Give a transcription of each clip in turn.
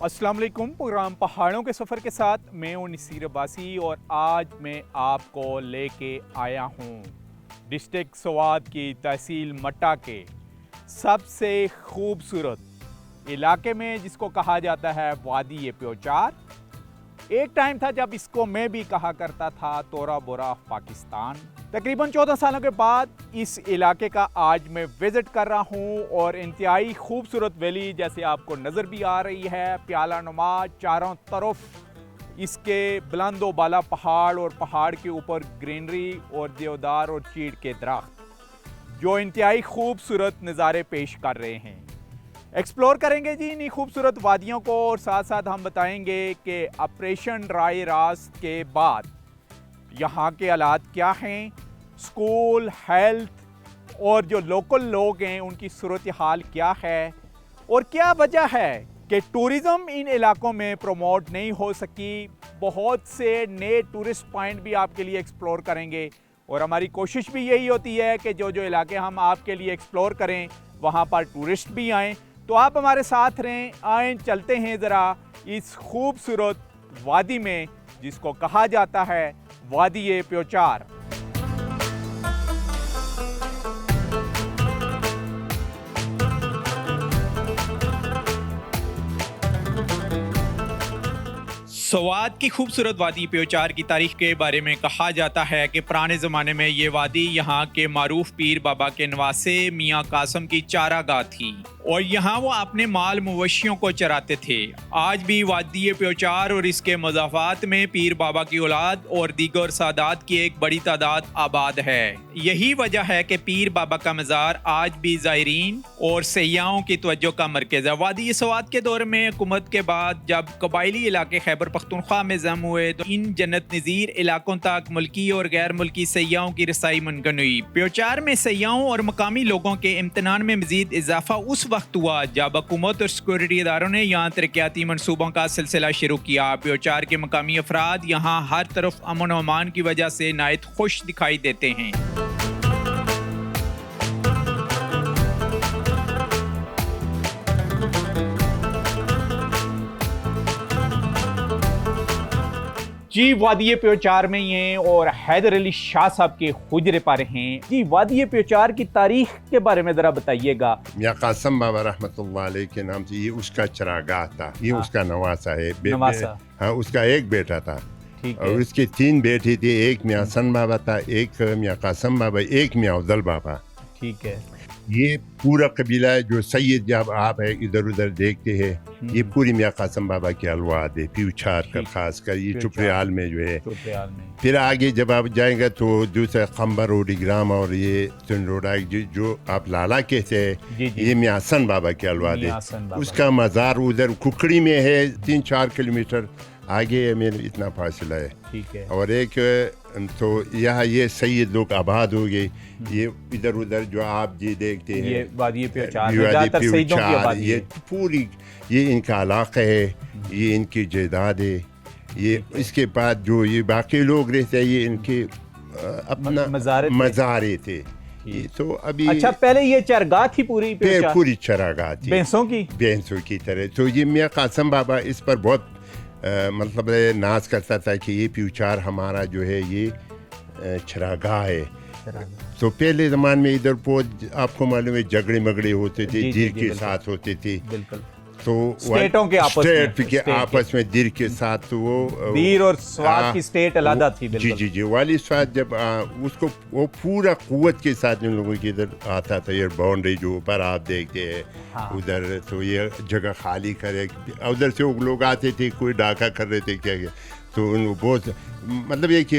अस्सलाम वालेकुम। प्रोग्राम पहाड़ों के सफ़र के साथ मैं हूं नसीर अब्बासी और आज मैं आपको लेके आया हूं डिस्ट्रिक्ट स्वात की तहसील मट्टा के सबसे खूबसूरत इलाके में जिसको कहा जाता है वादी प्योचार। एक टाइम था जब इसको मैं भी कहा करता था तोरा बोरा पाकिस्तान। तकरीबन 14 सालों के बाद इस इलाके का आज मैं विज़िट कर रहा हूं और इंतहाई खूबसूरत वैली जैसे आपको नज़र भी आ रही है, प्याला नुमा, चारों तरफ इसके बुलंदो बाला पहाड़ और पहाड़ के ऊपर ग्रीनरी और देवदार और चीड़ के दरख्त जो इंतहाई खूबसूरत नज़ारे पेश कर रहे हैं। एक्सप्लोर करेंगे जी इन्हीं खूबसूरत वादियों को और साथ साथ हम बताएंगे कि ऑपरेशन राय रास्त के बाद यहाँ के हालात क्या हैं, स्कूल, हेल्थ और जो लोकल लोग हैं उनकी सूरत हाल क्या है और क्या वजह है कि टूरिज़म इन इलाकों में प्रमोट नहीं हो सकी। बहुत से नए टूरिस्ट पॉइंट भी आपके लिए एक्सप्लोर करेंगे और हमारी कोशिश भी यही होती है कि जो जो इलाके हम आपके लिए एक्सप्लोर करें वहाँ पर टूरिस्ट भी आएँ। तो आप हमारे साथ रहें, आएँ, चलते हैं ज़रा इस खूबसूरत वादी में जिसको कहा जाता है वादी प्योचार। स्वात की खूबसूरत वादी प्योचार की तारीख के बारे में कहा जाता है कि पुराने ज़माने में ये वादी यहाँ के मारूफ पीर बाबा के नवासे मियाँ कासम की चारागाह थी और यहाँ वो अपने माल मवेशियों को चराते थे। आज भी वादी प्योचार और इसके मज़ाफ़ात में पीर बाबा की औलाद और दीगर सादात की एक बड़ी तादाद आबाद है। यही वजह है कि पीर बाबा का मज़ार आज भी ज़ायरीन और सयाहों की तवज्जो का मरकज़ है। वादी स्वात के दौर में हुकूमत के बाद जब कबायली इलाके खैबर पख्तूनख्वा में जम हुए तो इन जन्नत नज़ीर इलाकों तक मुल्की और गैर मुल्की सयाहों की रसाई मुमकिन हुई। प्योचार में सयाहों और मकामी लोगों के इम्तनान में मज़ीद इजाफा उस वक्त हुआ जब हुकूमत और सिक्योरिटी इदारों ने यहाँ तरक्याती मनसूबों का सिलसिला शुरू किया। प्योचार के मकामी अफराद यहाँ हर तरफ अमन और अमान की वजह से नायत खुश दिखाई देते हैं। जी वादी प्योचार में ही हैं और हैदर अली शाह साहब के हुजरे पर हैं। जी वादी प्योचार की तारीख के बारे में जरा बताइएगा। मियाँ कासम बाबा रहमतुल्लाह अलैह के नाम से ये उसका चरागाह था, ये उसका नवासा है। नवासा। हाँ, उसका एक बेटा था और उसके 3 बेटे थे। एक मियाँ सन बाबा था, एक मियाँ कासम बाबा, एक मियाँ अफजल बाबा। ठीक है। ये पूरा कबीला है जो सैयद जब आप है इधर उधर देखते हैं ये पूरी मियाँ कासम बाबा की अलवाद है। प्योचार का खास कर ये चुपरेहाल में जो है। फिर आगे जब आप जाएंगे तो दूसरा खम्बर ओडीग्राम और ये सुनरोडा जो आप लाला कहते हैं ये मियाँ हसन बाबा की अलवाद है। उसका मज़ार उधर कुकड़ी में है, 3-4 किलोमीटर आगे है, मेरे इतना फासला है। ठीक है। और एक तो यहाँ ये सैयद लोग आबाद हो गए। ये इधर उधर जो आप जी देखते हैं ये वादी प्योचार ये पूरी ये इनका इलाका है, ये इनकी जायदाद है। ये इसके बाद जो ये बाकी लोग रहते हैं ये इनके अपना मज़ारे थे। तो अभी अच्छा पहले ये चरगाह थी पूरी चरागाह थी भैंसों की तरह। तो ये मियाँ कासम बाबा इस पर बहुत मतलब नाज करता था कि ये प्योचार हमारा जो है ये चरागाह है। तो पहले ज़माने में इधर बहुत आपको मालूम है झगड़े मगड़े होते थे, दीर के साथ होते थे। तो स्टेटों के आपस में दीर के साथ तो वो दीर और स्वात की स्टेट अलग थी। जी वाली स्वात जब उसको वो पूरा कुव्वत के साथ इन लोगों की इधर आता था। ये बाउंड्री जो ऊपर आप देखते हैं उधर, तो ये जगह खाली करे उधर से वो लोग आते थे, कोई डाका कर रहे थे क्या तो उन बहुत मतलब ये कि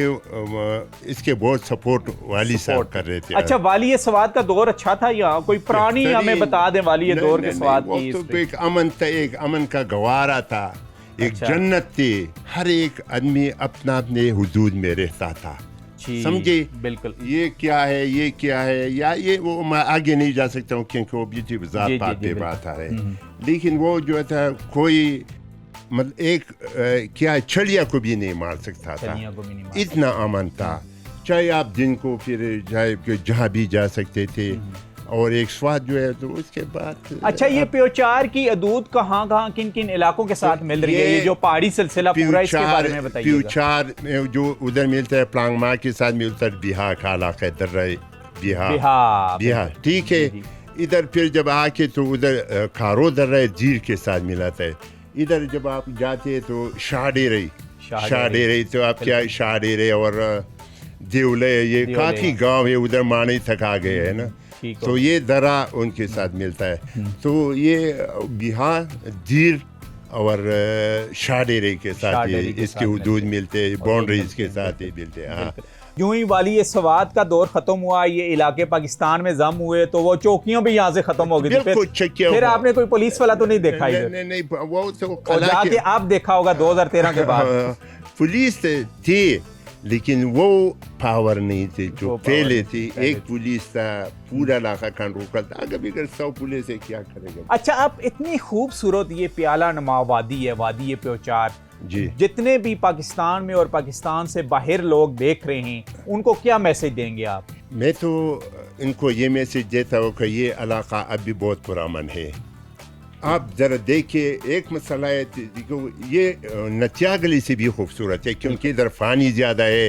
इसके बहुत सपोर्ट वाली साहब कर रहे थे। अच्छा वाली स्वात का दौर अच्छा था यहाँ कोई पुरानी हमें बता दें वाली दौर के स्वात की? तो एक अमन था, एक अमन का गवारा था, एक जन्नत थी। हर एक आदमी अपना अपने हुदूद में रहता था, समझे? बिल्कुल। ये क्या है ये क्या है या ये वो मैं आगे नहीं जा सकता हूँ क्योंकि वो भी जात पात पे बात आ रहे। लेकिन वो जो था कोई मतलब एक क्या चिड़िया को भी नहीं मार सकता था, इतना अमन था। चाहे आप दिन को फिर चाहे जहाँ भी जा सकते थे और एक स्वाद जो है तो उसके बाद। अच्छा, ये प्योचार की अदूद कहाँ किन किन इलाकों के साथ मिल रही है? ये जो पहाड़ी सिलसिला पूरा, इसके बारे में बताइए। प्योचार में जो उधर मिलता है प्लांगमा के साथ मिलता है बिहार का इलाका बिहार, ठीक है। इधर फिर जब आके तो उधर खारो दर्रा जीर के साथ मिलाता है। इधर जब आप जाते हैं तो शाहडेरे तो आप क्या शाहडेरे और देवले, ये काफ़ी गांव है उधर माने तक आ गए है ना, तो ये दर्रा उनके साथ मिलता है। तो ये बिहार जीर और शाहडेरे के साथ ये इसके हदूद मिलते हैं, बाउंड्रीज के साथ ये मिलते हैं। हाँ, यूं ही वाली ये सवात का दौर खत्म हुआ, ये इलाके पाकिस्तान में जम हुए तो वो चौकियां भी यहाँ से खत्म हो गई। फिर आपने कोई पुलिस वाला तो नहीं देखा? नहीं, वो तो जाके आप देखा होगा 2013 के बाद। पुलिस थी लेकिन वो पावर नहीं थी जो पहले थी। एक पुलिस था, पूरा इलाका कंट्रोल करता। अगर 100 पुलिस है क्या करेगा? अच्छा, आप इतनी खूबसूरत ये प्याला नुमा वादी है, वादी प्योचार जी, जितने भी पाकिस्तान में और पाकिस्तान से बाहर लोग देख रहे हैं, उनको क्या मैसेज देंगे आप? मैं तो इनको ये मैसेज देता हूँ कि ये इलाका अभी बहुत पुरान है। आप ज़रा देखिए, एक मसला है ये नतियागली से भी खूबसूरत है क्योंकि इधर पानी ज़्यादा है,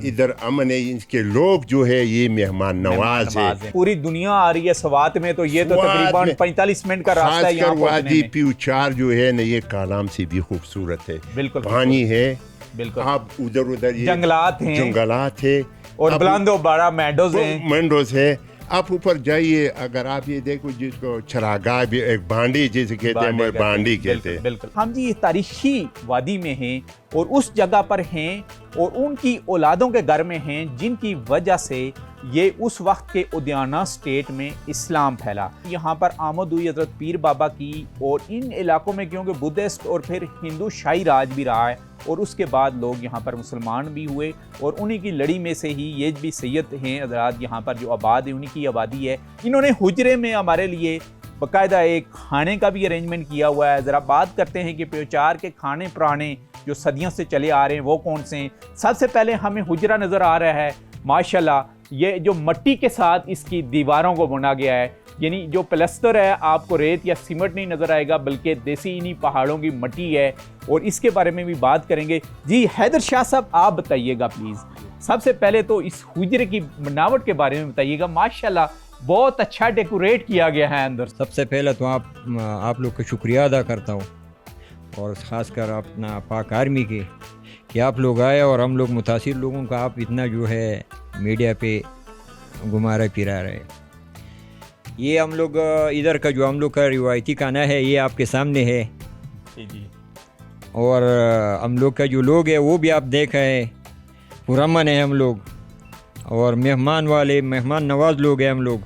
इधर अमन है, इसके लोग जो है ये मेहमान नवाज है। पूरी दुनिया आ रही है सवात में, तो ये तो तकरीबन 45 मिनट का रास्ता है यहाँ वादी प्योचार जो है ना, ये कालाम से भी खूबसूरत है। बिल्कुल, पानी है, बिल्कुल, आप उधर जंगलात हैं और बुलंदो बड़ा मैंडोज है। आप ऊपर जाइए, अगर आप ये देखो जिसको चरागाह भी एक बांडी जिसे कहते हैं, बांडी कहते हैं। बिल्कुल, हम जी तारीखी वादी में हैं और उस जगह पर हैं और उनकी औलादों के घर में हैं जिनकी वजह से ये उस वक्त के उद्याना स्टेट में इस्लाम फैला। यहाँ पर आमद हुई हज़रत पीर बाबा की, और इन इलाकों में क्योंकि बुद्धिस्ट और फिर हिंदू शाही राज भी रहा है और उसके बाद लोग यहाँ पर मुसलमान भी हुए, और उन्हीं की लड़ी में से ही ये भी सैयद हैं हज़रात यहाँ पर जो आबाद है, उन्हीं की आबादी है। इन्होंने हुजरे में हमारे लिए बाकायदा एक खाने का भी अरेंजमेंट किया हुआ है। ज़रा बात करते हैं कि प्योचार के खाने पुराने जो सदियों से चले आ रहे हैं वो कौन से हैं। सबसे पहले हमें हुजरा नज़र आ रहा है, माशाल्लाह, ये जो मिट्टी के साथ इसकी दीवारों को बुना गया है, यानी जो प्लस्तर है आपको रेत या सीमेंट नहीं नज़र आएगा बल्कि देसी इन्हीं पहाड़ों की मिट्टी है, और इसके बारे में भी बात करेंगे। जी हैदर शाह साहब, आप बताइएगा प्लीज़, सबसे पहले तो इस हुजरे की बनावट के बारे में बताइएगा। माशाल्लाह बहुत अच्छा डेकोरेट किया गया है अंदर। सबसे पहले तो आप लोग का शुक्रिया अदा करता हूँ, और ख़ासकर अपना पाक आर्मी के कि आप लोग आए और हम लोग मुतासिर लोगों का आप इतना जो है मीडिया पे घुमा रहे फिरा रहे। ये हम लोग इधर का जो हम लोग का रिवायती खाना है ये आपके सामने है जी, और हम लोग का जो लोग है वो भी आप देख रहे हैं, पुरअमन है हम लोग और मेहमान नवाज लोग हैं हम लोग।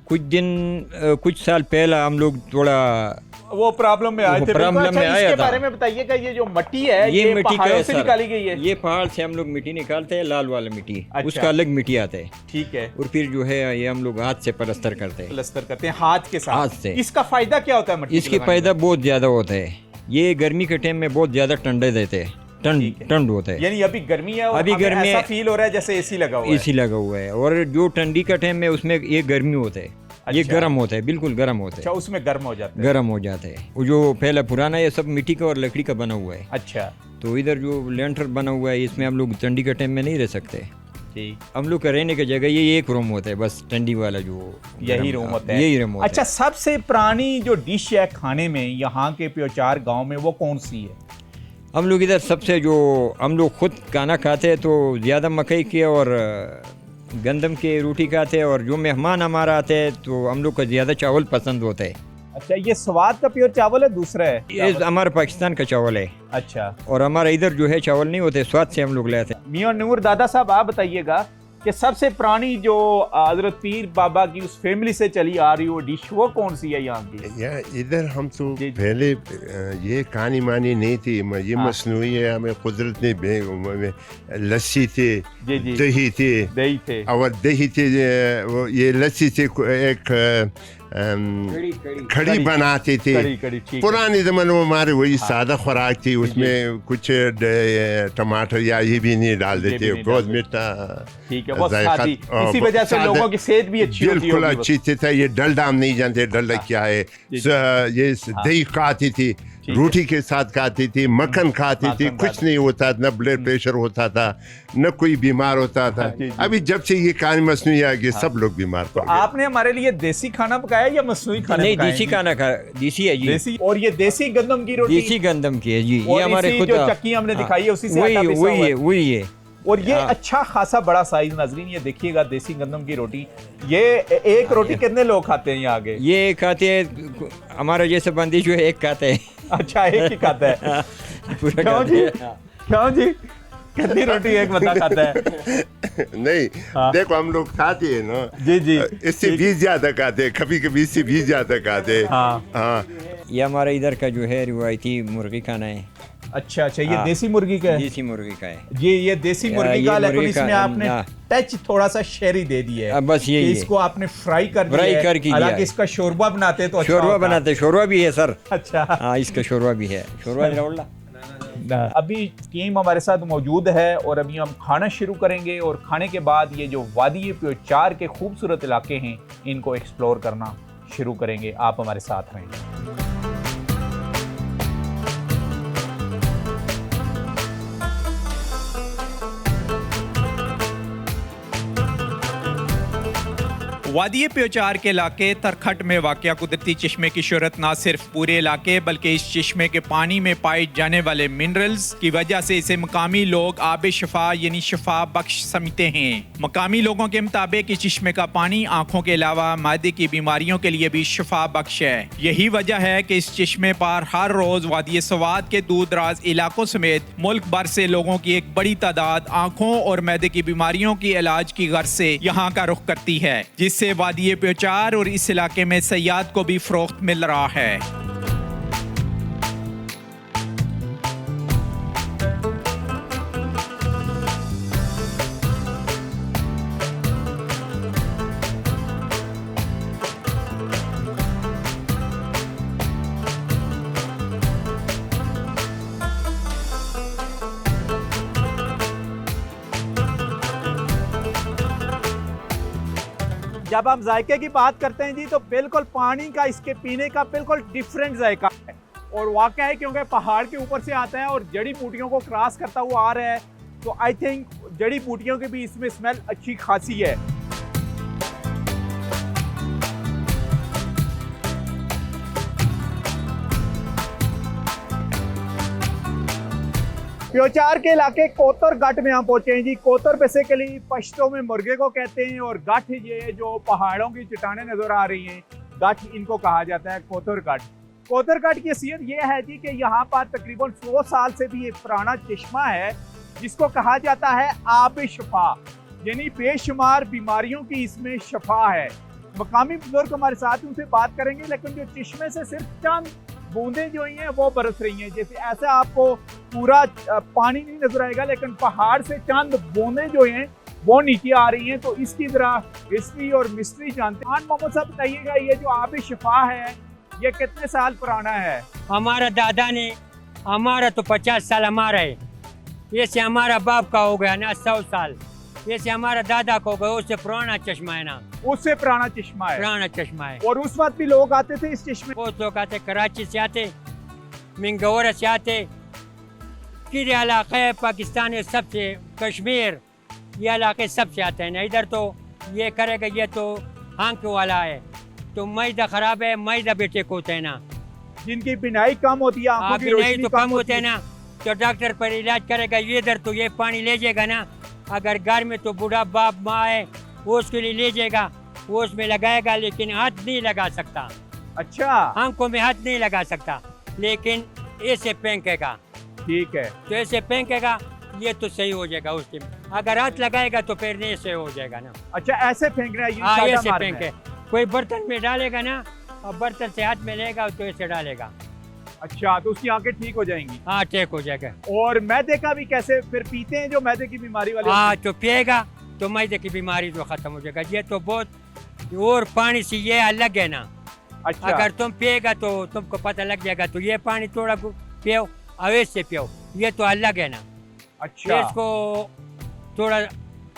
कुछ साल पहले हम लोग थोड़ा वो प्रॉब्लम में आए थे। प्रॉब्लम में आया था। इसके बारे में बताइएगा, ये जो मिट्टी है ये मिट्टी पहाड़ों से निकाली गई है? ये पहाड़ से हम लोग मिट्टी निकालते हैं, लाल वाला मिट्टी। अच्छा। उसका अलग मिट्टी आता है, ठीक है, और फिर जो है ये हम लोग हाथ से प्लास्टर करते हैं हाथ के साथ। हाथ से। इसका फायदा क्या होता है मिट्टी? इसकी फायदा बहुत ज्यादा होता है। ये गर्मी के टाइम में बहुत ज्यादा ठंडे देते हैं, ठंड होता है। यानी अभी गर्मी है और अभी गर्मी ऐसा फील हो रहा है जैसे एसी लगा हुआ है। और जो ठंडी का टाइम में उसमें ये गर्मी होता है। अच्छा। ये गर्म होता है, बिल्कुल गर्म होता है। अच्छा, उसमें गर्म हो जाता है। वो जो पहला पुराना ये सब मिट्टी का और लकड़ी का बना हुआ है। अच्छा, तो इधर जो लेंटर बना हुआ है इसमें हम लोग ठंडी के टाइम में नहीं रह सकते। हम लोग का रहने की जगह ये एक रूम होता है, बस ठंडी वाला जो यही रूम होता है। अच्छा, सबसे पुरानी जो डिश है खाने में यहाँ के प्योचार गाँव में वो कौन सी है? हम लोग इधर सबसे जो हम लोग खुद खाना खाते हैं तो ज़्यादा मकई के और गंदम के रोटी खाते हैं, और जो मेहमान हमारा आते हैं तो हम लोग को ज़्यादा चावल पसंद होता है। अच्छा, ये स्वाद का प्योर चावल है? दूसरा है ये हमारा पाकिस्तान का चावल है। अच्छा, और हमारा इधर जो है चावल नहीं होते, स्वाद से हम लोग लेते हैं। मियां नूर दादा साहब, आप बताइएगा कि सबसे पुरानी जो हज़रत पीर बाबा की उस फैमिली से चली आ रही हो डिश वो कौन सी है यहाँ की? इधर हम तो पहले ये कहानी मानी नहीं थी, ये मसनूई है। हमें कुदरत ने लस्सी थे, दही थे, और दही थे, ये लस्सी से एक खड़ी बनाते थे। पुराने ज़माने में हमारे वही सादा खुराक थी, उसमें कुछ टमाटर या ये भी नहीं डाल देते, बहुत मीठा। ठीक है, वो सादी, इसी वजह से लोगों की सेहत भी अच्छी होती है। बिल्कुल अच्छी थी। ये डलडा हम नहीं जानते, डलडा क्या है। ये दही खाती थी, रोटी के साथ खाती थी, मक्खन खाती थी, कुछ नहीं होता, न ब्लड प्रेशर होता था, न कोई बीमार होता था। अभी जब से ये खाने मसनूई आ गई, सब लोग बीमार पड़ गए। आपने हमारे लिए देसी खाना पकाया या मसनूई खाना? नहीं, देसी खाना देसी है जी। देसी, और ये देसी गंदम की रोटी, देसी गंदम की है जी। ये हमारे खुद जो चक्की हमने दिखाई है उसी से आटा पिसा हुआ है। वही है। और ये अच्छा खासा बड़ा साइज, नाजरीन ये देखिएगा, देसी गंदम की रोटी। ये एक रोटी कितने लोग खाते हैं यहाँ आगे? ये खाते हैं, हमारा जैसे बंदी जो है एक खाते हैं। अच्छा, एक ही खाता है? क्यों जी? क्यों जी? कितनी रोटी एक बंदा खाता है? नहीं, देखो हम लोग खाते हैं ना जी जी, इससे भी ज्यादा खाते हैं, कभी कभी इससे भी ज्यादा खाते हैं। हाँ, ये हमारे इधर का जो है रिवायती मुर्गी खाना है। अच्छा, ये देसी मुर्गी का है? देसी मुर्गी का है ये देसी मुर्गी का, लेकिन इसमें आपने टच थोड़ा सा शहरी दे दिया है। बस ये इसको आपने फ्राई करके, हालांकि इसका शोरबा बनाते तो शोरबा भी है सर। अच्छा, हाँ, इसका शोरबा भी है। शोरबा अभी टीम हमारे साथ मौजूद है और अभी हम खाना शुरू करेंगे, और खाने के बाद ये जो वादी प्योचार के खूबसूरत इलाके हैं इनको एक्सप्लोर करना शुरू करेंगे। आप हमारे साथ रहें। वादी प्योचार के इलाके तरखट में वाक़या कुदरती चश्मे की शोहरत न सिर्फ पूरे इलाके बल्कि इस चश्मे के पानी में पाए जाने वाले मिनरल्स की वजह से इसे मकामी लोग आब शफा यानी शफा बख्श समझते हैं। मकामी लोगों के मुताबिक इस चश्मे का पानी आँखों के अलावा मादे की बीमारियों के लिए भी शफा बख्श है। यही वजह है कि इस चश्मे पर हर रोज वादी सवाद के दूर दराज इलाकों समेत मुल्क भर से लोगों की एक बड़ी तादाद आँखों और मैदे की बीमारियों की इलाज की गर्ज से यहाँ का रुख करती है, जिससे वादी प्योचार और इस इलाके में सयाहत को भी फरोख्त मिल रहा है। जब हम जायके की बात करते हैं जी, तो बिल्कुल पानी का इसके पीने का बिल्कुल डिफरेंट जायका है, और वाकया है क्योंकि पहाड़ के ऊपर से आता है और जड़ी बूटियों को क्रॉस करता हुआ आ रहा है, तो आई थिंक जड़ी बूटियों की भी इसमें स्मेल अच्छी खासी है। प्योचार के इलाके कोतर गट में हम पहुंचे हैं जी। कोतर बेसिकली पश्तो में मुर्गे को कहते हैं, और गट ये जो पहाड़ों की चट्टानें नजर आ रही हैं, गट इनको कहा जाता है, कोतर गट। कोतर गट की हैसियत ये है जी कि यहाँ पर तकरीबन 100 साल से भी एक पुराना चश्मा है जिसको कहा जाता है आब शफा, यानी बेशुमार बीमारियों की इसमें शफा है। मकामी बुजुर्ग हमारे साथ उनसे बात करेंगे, लेकिन जो चश्मे से सिर्फ चंद बूंदें जो हैं वो बरस रही हैं, जैसे ऐसा आपको पूरा पानी नहीं नजर आएगा, लेकिन पहाड़ से चंद बूंदें जो हैं वो नीचे आ रही हैं। तो इसकी तरह हिस्ट्री और मिस्ट्री जानते हैं। मोहम्मद साहब बताइएगा, ये जो आब शफा है ये कितने साल पुराना है? हमारा दादा ने, हमारा तो 50 साल हमारा है, ये से हमारा बाप का हो गया ना 100 साल, ये से हमारा दादा को हो गया, उससे पुराना चश्मा है ना, उससे पुराना चश्मा है, पुराना चश्मा है। और उस वक्त भी लोग आते थे इस चश्मे? बहुत लोग आते, कराची से आते, मिंगौरा से आते, फिर इलाके पाकिस्तान सबसे, कश्मीर ये इलाके सबसे आते हैं ना। इधर तो ये करेगा, ये तो आंख वाला है, तो मैदा खराब है, मैदा बेटे को होता है ना, जिनकी बिनाई कम होती है, आंखों की बिनाई तो कम होते है ना, तो डॉक्टर पर इलाज करेगा। ये इधर तो ये पानी ले जाएगा ना, अगर घर में तो बूढ़ा बाप माँ है वो उसके लिए ले जाएगा, वो उसमें लगाएगा, लेकिन हाथ नहीं लगा सकता। अच्छा, आंखों में हाथ नहीं लगा सकता, लेकिन ऐसे फेंकेगा। ठीक है, तो ऐसे फेंकेगा, ये तो सही हो जाएगा उस टाइम। अगर हाथ लगाएगा तो फिर नहीं से हो जाएगा ना। अच्छा, ऐसे फेंकना है? हाँ, ऐसे फेंके। कोई बर्तन में डालेगा ना, और बर्तन से हाथ में लेगा तो ऐसे डालेगा। अच्छा, तो उसकी आंखें ठीक हो जाएंगी? हाँ, ठीक हो जाएगा। और मैदे का भी कैसे फिर पीते हैं, जो मैदे की बीमारी वाले? हाँ, तो पिएगा तो मैदे की बीमारी तो खत्म हो जाएगा। ये तो बहुत, और पानी से ये अलग है ना, अच्छा। अगर तुम पिएगा तो तुमको पता लग जाएगा। तो ये पानी थोड़ा पियो, अवैध से पियो, ये तो अलग है ना। अच्छा, इसको थोड़ा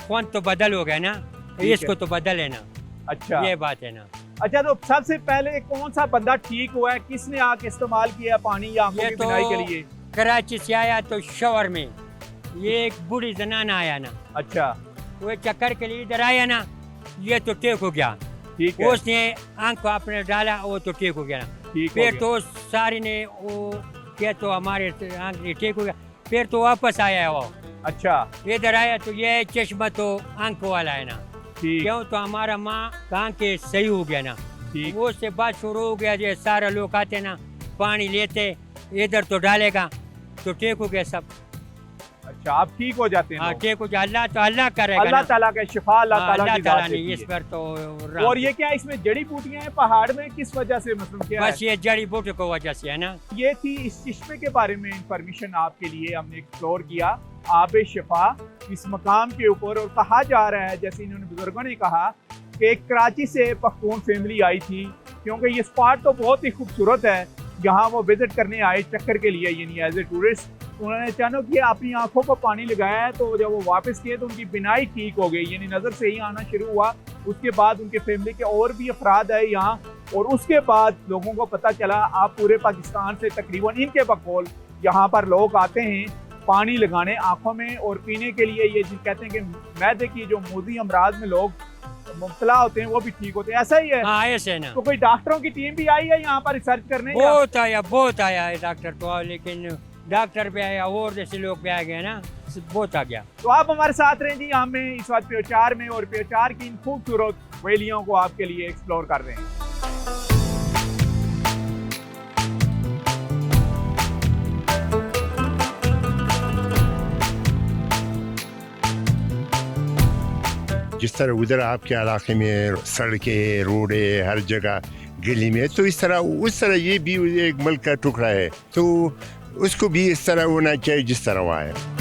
कौन तो बदल हो गया ना, है। इसको तो बदल है ना, अच्छा, ये बात है ना। अच्छा। तो सबसे पहले कौन सा बंदा ठीक हुआ है, किसने आके इस्तेमाल किया पानी या आंखों ये की तो बिनाई के लिए? कराची से आया तो शवर में ये एक बूढ़ी जनाना आया ना, अच्छा, वो चक्कर के लिए इधर आया ना, ये तो ठीक हो गया। ठीक है, उसने आंख को अपने डाला, वो तो ठीक हो गया ना। ठीक हो फिर गया। तो सारी ने वो क्या तो हमारे आंख ने ठीक हो गया। फिर तो वापस आया है वो, अच्छा, इधर आया तो ये चश्मा तो आंख वाला है ना, ठीक, क्यों तो हमारा माँ कहाँ के सही हो गया ना। ठीक, वो से बात शुरू हो गया, ये सारे लोग आते ना पानी लेते, इधर तो डालेगा तो ठीक हो गया सब। अच्छा, आप ठीक हो जाते हैं हाँ लोग। ठीक हो गया, अल्लाह तो अल्लाह करेगा अल्लाह ना। ताला का शिफा, अल्लाह हाँ, ताला अल्लाह की ताला जात ने देती इस है। पर तो और ये क्या इसमें जड़ी बूटियां हैं पहाड़ में, किस वजह से मतलब क्या बस है? ये जड़ी बूटी को वजह से है ना। ये थी इस चश्मे के बारे में इंफॉर्मेशन आपके लिए हमने एक्सप्लोर किया, आब शिफा इस मकाम के ऊपर। और कहा जा रहा है, जैसे इन्होंने बुजुर्गों ने कहा, कि एक कराची से पख्तून फैमिली आई थी, क्योंकि ये स्पॉट तो बहुत ही खूबसूरत है। यहाँ वो विजिट करने आए चक्कर के लिए, यानी एज ए टूरिस्ट। उन्होंने अचानक ये अपनी आंखों को पानी लगाया है, तो जब वो वापस किए तो उनकी बिनाई ठीक हो गई, यानी नज़र से ही आना शुरू हुआ। उसके बाद उनके फैमिली के और भी अफराद आए यहाँ, और उसके बाद लोगों को पता चला। आप पूरे पाकिस्तान से तकरीबन इनके बकौल यहाँ पर लोग आते हैं पानी लगाने आंखों में और पीने के लिए। ये जिन कहते हैं कि मैदे की जो मूजी अमराज में लोग मुब्तला होते हैं वो भी ठीक होते हैं, ऐसा ही है। हाँ ऐसे ना, तो कोई डॉक्टरों की टीम भी आई है यहाँ पर रिसर्च करने या? बहुत आया है डॉक्टर तो, लेकिन डॉक्टर भी आया और जैसे लोग भी आ गए ना, बहुत आ गया। तो आप हमारे साथ रहें जी, हम इस वक्त प्योचार में, और प्योचार की इन खूबसूरत वैलियों को आपके लिए एक्सप्लोर कर रहे हैं। जिस तरह उधर आपके इलाके में सड़कें, रोडें, हर जगह गली में, तो इस तरह उस तरह ये भी एक मुल्क का टुकड़ा है, तो उसको भी इस तरह होना चाहिए जिस तरह हुआ है।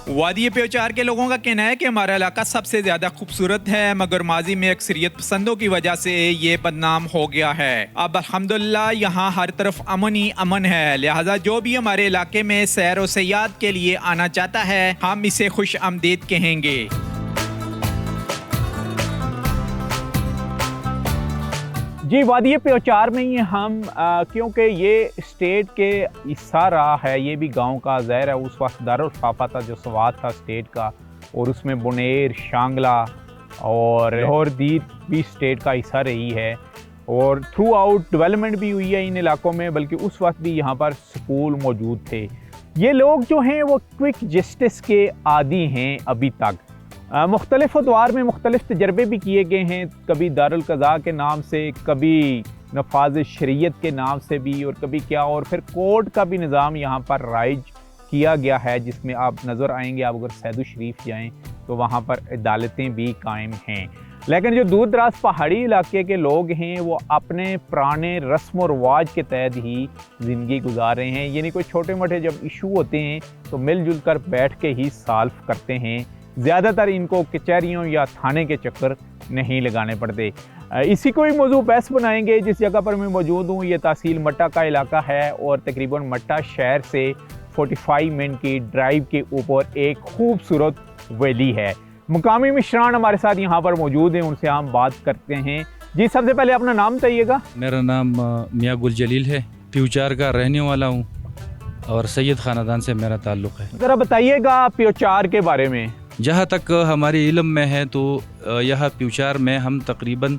वादी प्योचार के लोगों का कहना है कि हमारा इलाका सबसे ज़्यादा खूबसूरत है, मगर माजी में अक्सरियत पसंदों की वजह से ये बदनाम हो गया है। अब अल्हम्दुलिल्लाह यहाँ हर तरफ अमन ही अमन है, लिहाजा जो भी हमारे इलाके में सैर व सयाहत के लिए आना चाहता है, हम इसे खुश आमदीद कहेंगे। जी, वादी प्योचार में ही हम क्योंकि ये स्टेट के हिस्सा रहा है, ये भी गांव का ज़ाहिर है। उस वक्त दारुल खिलाफत था जो स्वात था स्टेट का, और उसमें बुनेर, शांगला और लाहौर दीद भी स्टेट का हिस्सा रही है, और थ्रू आउट डेवलपमेंट भी हुई है इन इलाकों में, बल्कि उस वक्त भी यहाँ पर स्कूल मौजूद थे। ये लोग जो हैं वो क्विक जस्टिस के आदी हैं अभी तक। मुख्तलिफ अदवार में मुख्तलिफ तजर्बे भी किए गए हैं, कभी दारुल क़ज़ा के नाम से, कभी नफाज शरीयत के नाम से भी, और कभी क्या, और फिर कोर्ट का भी निज़ाम यहाँ पर राइज किया गया है, जिसमें आप नज़र आएंगे। आप अगर सैदू शरीफ जाएँ तो वहाँ पर अदालतें भी कायम हैं। लेकिन जो दूर दराज पहाड़ी इलाके के लोग हैं वो अपने पुराने रस्म व रवाज के तहत ही ज़िंदगी गुजार रहे हैं, यानी कोई छोटे मोटे जब इशू होते हैं तो मिलजुल कर बैठ के ही सॉल्व करते हैं। ज़्यादातर इनको कचहरियों या थाने के चक्कर नहीं लगाने पड़ते। इसी को ही मौजू बहस बनाएंगे। जिस जगह पर मैं मौजूद हूँ ये तहसील मट्टा का इलाका है, और तकरीबन मट्टा शहर से 45 मिनट की ड्राइव के ऊपर एक खूबसूरत वैली है। मुकामी मिश्रान हमारे साथ यहाँ पर मौजूद हैं, उनसे हम बात करते हैं। जी, सबसे पहले अपना नाम बताइएगा। मेरा नाम मियाँ गुल जलील है, प्योचार का रहने वाला हूँ, और सैयद ख़ानदान से मेरा ताल्लुक़ है। ज़रा बताइएगा प्योचार के बारे में। जहाँ तक हमारे इल्म में है तो यह प्योचार में हम तकरीबन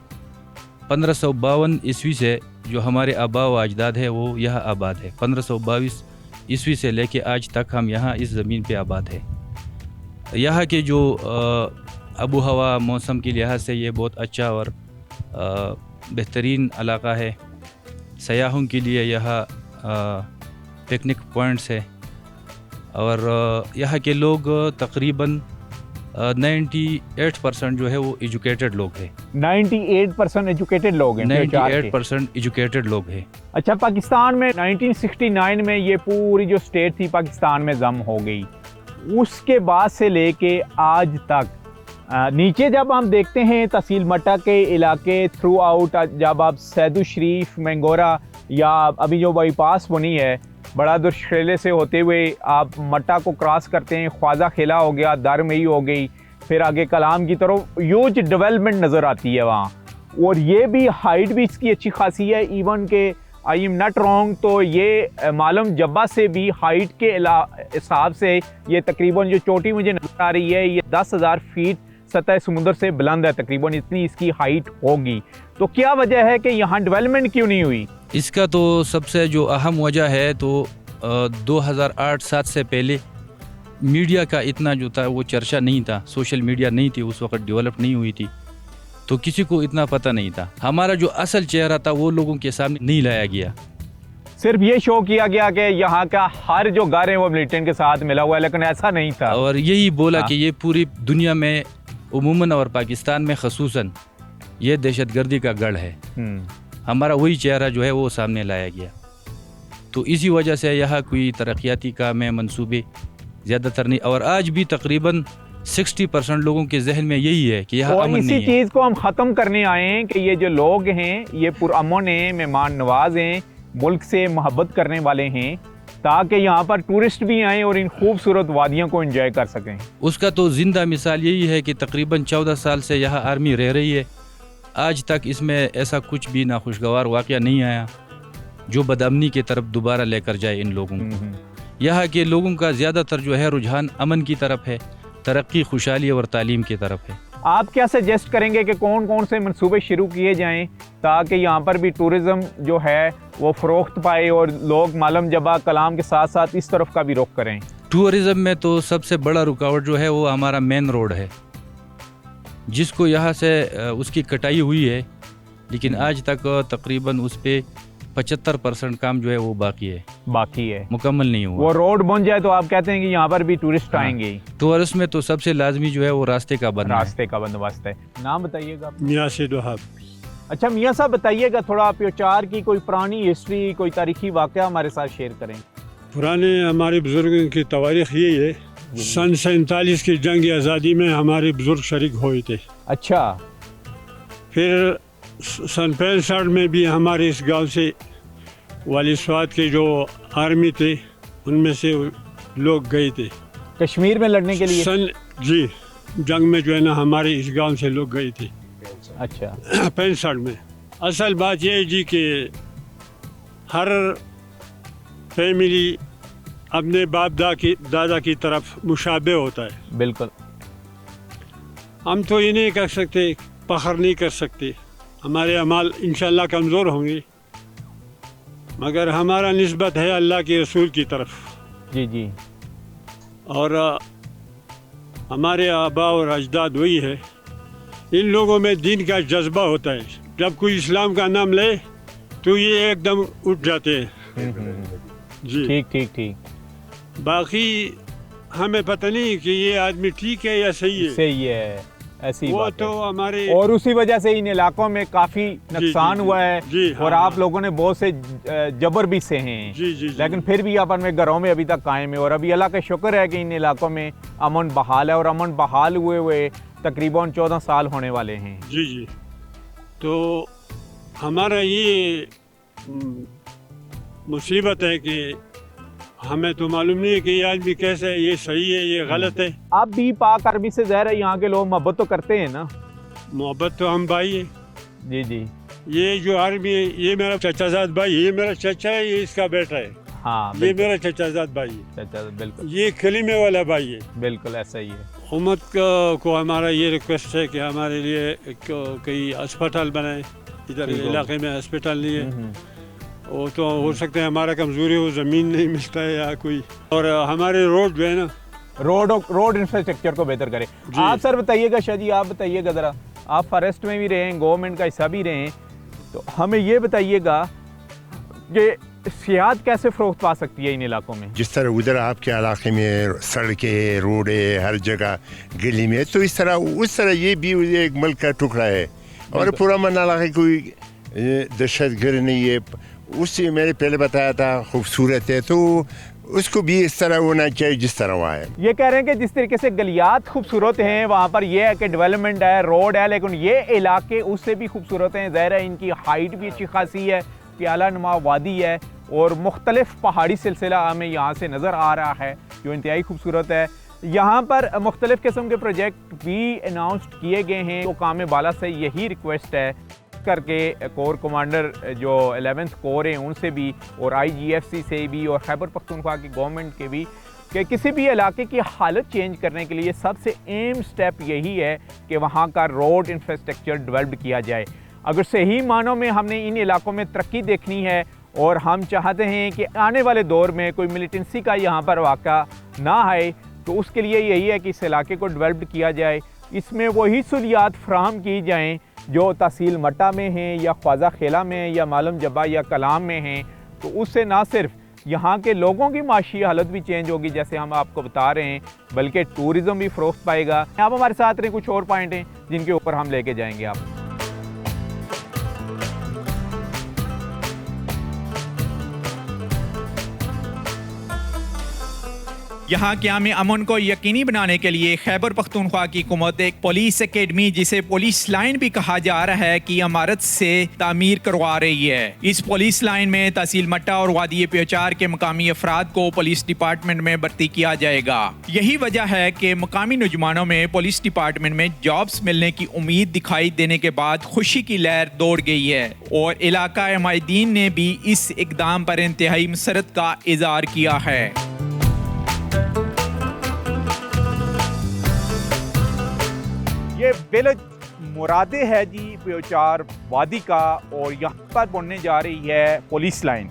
1552 ईस्वी से जो हमारे आबा व अजदाद है वो यह आबाद है। 1522 ईस्वी से लेके आज तक हम यहाँ इस ज़मीन पे आबाद है। यहाँ के जो आबो हवा मौसम के लिहाज से ये बहुत अच्छा और बेहतरीन इलाका है। सयाहों के लिए यहाँ पिकनिक पॉइंट्स है और यहाँ के लोग तकरीबन 98% जो है वो एजुकेटेड लोग हैं। 98% एजुकेटेड लोग हैं। 98% एजुकेटेड लोग हैं। अच्छा, पाकिस्तान में 1969 में ये पूरी जो स्टेट थी पाकिस्तान में जम हो गई, उसके बाद से लेके आज तक नीचे जब हम देखते हैं तहसील मट्टा के इलाके थ्रू आउट, जब आप सैदू शरीफ, मैंगोरा या अभी जो बाईपास बनी है बड़ा दुर्शेले से होते हुए आप मट्टा को क्रॉस करते हैं, ख्वाजा खेला हो गया, दरमई हो गई, फिर आगे कलाम की तरफ ह्यूज डेवलपमेंट नज़र आती है वहाँ। और ये भी हाइट भी इसकी अच्छी खासी है, इवन के आई एम नॉट रॉन्ग तो ये मालूम जब्बा से भी हाइट के हिसाब से ये तकरीबन जो चोटी मुझे नजर आ रही है ये 10,000 फीट सतह समुद्र से बुलंद है, तकरीबन इतनी इसकी हाइट होगी। तो क्या वजह है कि यहाँ डेवलपमेंट क्यों नहीं हुई? इसका तो सबसे जो अहम वजह है तो 2008-7 से पहले मीडिया का इतना जो था वो चर्चा नहीं था, सोशल मीडिया नहीं थी उस वक्त, डेवलप नहीं हुई थी, तो किसी को इतना पता नहीं था। हमारा जो असल चेहरा था वो लोगों के सामने नहीं लाया गया। सिर्फ ये शो किया गया कि यहाँ का हर जो घर है वो मिलिटेंट के साथ मिला हुआ है, लेकिन ऐसा नहीं था। और यही बोला कि ये पूरी दुनिया में उमूमन और पाकिस्तान में खसूसन ये दहशतगर्दी का गढ़ है। हमारा वही चेहरा जो है वो सामने लाया गया, तो इसी वजह से यहाँ कोई तरक्याती काम है मंसूबे ज़्यादातर नहीं। और आज भी तकरीबन 60% लोगों के जहन में यही है कि यहाँ अमन नहीं है। इसी चीज़ को हम ख़त्म करने आए हैं कि ये जो लोग हैं ये पुरअमन हैं, मेहमान नवाज हैं, मुल्क से मोहब्बत करने वाले हैं, ताकि यहाँ पर टूरिस्ट भी आएँ और इन खूबसूरत वादियों को एंजॉय कर सकें। उसका तो ज़िंदा मिसाल यही है कि तकरीबन 14 साल से यहाँ आर्मी रह रही है, आज तक इसमें ऐसा कुछ भी नाखुशगवार वाक़या नहीं आया जो बदअमनी की तरफ दोबारा लेकर जाए इन लोगों को। यहाँ के लोगों का ज़्यादातर जो है रुझान अमन की तरफ है, तरक्की, खुशहाली और तालीम की तरफ है। आप क्या सजेस्ट करेंगे कि कौन कौन से मंसूबे शुरू किए जाएं ताकि यहाँ पर भी टूरिज़म जो है वो फ़रोख्त पाए और लोग मालूम जबा कलाम के साथ साथ इस तरफ का भी रुख करें? टूरिज़म में तो सबसे बड़ा रुकावट जो है वो हमारा मेन रोड है, जिसको यहाँ से उसकी कटाई हुई है, लेकिन आज तक तकरीबन उस पर 75% काम जो है वो बाकी है, मुकम्मल नहीं हुआ। वो रोड बन जाए तो आप कहते हैं कि यहाँ पर भी टूरिस्ट आएंगे। टूरिस्ट में तो सबसे लाजमी जो है वो रास्ते का बंदोबस्त है। नाम बताइएगा? मियाँ सिद वहाब। अच्छा मियाँ साहब बताइएगा थोड़ा प्योचार की कोई पुरानी हिस्ट्री, कोई तारीखी वाक़या हमारे साथ शेयर करें। पुराने हमारे बुजुर्गों की तवारीख यही है, सन 47 की जंग आज़ादी में हमारे बुजुर्ग शरीक हुए थे। अच्छा। फिर सन 65 में भी हमारे इस गांव से वाली स्वाद के जो आर्मी थे उनमें से लोग गए थे कश्मीर में लड़ने के लिए। जी जंग में जो है ना हमारे इस गांव से लोग गए थे। अच्छा। 65 में। असल बात यह है जी कि हर फैमिली अपने बाप दादा की तरफ मुशाबे होता है। बिल्कुल। हम तो ये नहीं कर सकते, फख्र नहीं कर सकते, हमारे अमाल इंशाल्लाह कमज़ोर होंगे, मगर हमारा निस्बत है अल्लाह के रसूल की तरफ। जी जी। और हमारे आबा और अजदाद वही है, इन लोगों में दीन का जज्बा होता है, जब कोई इस्लाम का नाम ले तो ये एकदम उठ जाते हैं। जी ठीक ठीक ठीक। बाकी हमें पता नहीं कि ये आदमी ठीक है या सही है, ऐसी वो बात तो हमारे, और उसी वजह से इन इलाकों में काफी नुकसान हुआ है। जी, और हाँ, आप लोगों ने बहुत से जबर भी से हैं। जी, जी, लेकिन फिर भी अपन में घरों में अभी तक कायम है, और अभी अल्लाह का शुक्र है कि इन इलाकों में अमन बहाल है, और अमन बहाल हुए तकरीबन 14 साल होने वाले हैं। जी जी। तो हमारा ये मुसीबत है कि हमें तो मालूम नहीं है कि ये आदमी कैसे है, ये सही है, ये गलत है। आप भी पाक अरबी से ज़ाहिर है यहाँ के लोग मोहब्बत तो करते हैं ना? मोहब्बत तो हम भाई है। जी जी। ये जो आर्मी है ये मेरा चचाजाद भाई, ये मेरा चचा है, ये इसका बेटा है। हाँ, ये मेरा चचाजाद भाई है। चचा बिल्कुल, ये कलीमे वाला भाई है। बिल्कुल ऐसा ही है। हुकूमत को हमारा ये रिक्वेस्ट है कि हमारे लिए कई अस्पताल बनाए, इधर इलाके में अस्पताल नहीं है। वो तो हो सकता है हमारा कमज़ोरी हो, ज़मीन नहीं मिलता है या कोई, और हमारे रोड जो है ना, रोड इंफ्रास्ट्रक्चर को बेहतर करें। आप सर बताइएगा, शाह जी आप बताइएगा ज़रा, आप फॉरेस्ट में भी रहे हैं, गवर्नमेंट का हिस्सा भी रहे हैं, तो हमें ये बताइएगा ये सियाहत कैसे फ़रोख्त पा सकती है इन इलाकों में? जिस तरह उधर आपके इलाके में सड़कें, रोडें, हर जगह गली में, तो इस तरह उस तरह ये भी एक मुल्क का टुकड़ा है। और पूरा मन इलाके कोई दहशत गर्द नहीं है, उससे मैंने पहले बताया था खूबसूरत है, तो उसको भी इस तरह होना चाहिए जिस तरह वहाँ है। ये कह रहे हैं कि जिस तरीके से गलियात खूबसूरत हैं, वहाँ पर ये है कि डेवलपमेंट है, रोड है, लेकिन ये इलाके उससे भी खूबसूरत हैं। ज़ाहिर है इनकी हाइट भी अच्छी खासी है, प्याला नुमा वादी है और मुख्तलिफ पहाड़ी सिलसिला हमें यहाँ से नज़र आ रहा है जो इंतहाई खूबसूरत है। यहाँ पर मुख्तलिफ किस्म के प्रोजेक्ट भी अनाउंस किए गए हैं। तो काम बाला से यही रिक्वेस्ट है करके कोर कमांडर जो 11th कोर हैं उनसे भी और IGFC से भी और खैबर पख्तूनख्वा की गवर्नमेंट के भी कि किसी भी इलाके की हालत चेंज करने के लिए सबसे एम स्टेप यही है कि वहाँ का रोड इंफ्रास्ट्रक्चर डेवलप किया जाए। अगर सही मानों में हमने इन इलाकों में तरक्की देखनी है और हम चाहते हैं कि आने वाले दौर में कोई मिलिटेंसी का यहाँ पर वाक़ा ना आए, तो उसके लिए यही है कि इस इलाके को डेवलप किया जाए। इसमें वही सहूलियात फ्राहम की जाएँ जो तहसील मट्टा में हैं या ख्वाजा खेला में या मालूम जब्बा या कलाम में हैं। तो उससे ना सिर्फ यहाँ के लोगों की माशी हालत भी चेंज होगी जैसे हम आपको बता रहे हैं, बल्कि टूरिज़्म भी फ़रोख्त पाएगा। आप हमारे साथ रहे, कुछ और पॉइंट हैं जिनके ऊपर हम लेके जाएंगे आप। यहाँ क़याम अमन को यकीनी बनाने के लिए खैबर पख्तूनख्वा की हुकूमत एक पुलिस एकेडमी, जिसे पुलिस लाइन भी कहा जा रहा है, कि इमारत से तामीर करवा रही है। इस पुलिस लाइन में तहसील मट्टा और वादी प्योचार के मकामी अफराद को पुलिस डिपार्टमेंट में भर्ती किया जाएगा। यही वजह है कि मकामी नौजवानों में पुलिस डिपार्टमेंट में जॉब्स मिलने की उम्मीद दिखाई देने के बाद खुशी की लहर दौड़ गई है और इलाका माहिदीन ने भी इस इकदाम पर इंतहाई मसरत का इज़हार किया है। ये विलेज मुरादे है जी प्योचार वादी का, और यहाँ पर बनने जा रही है पुलिस लाइन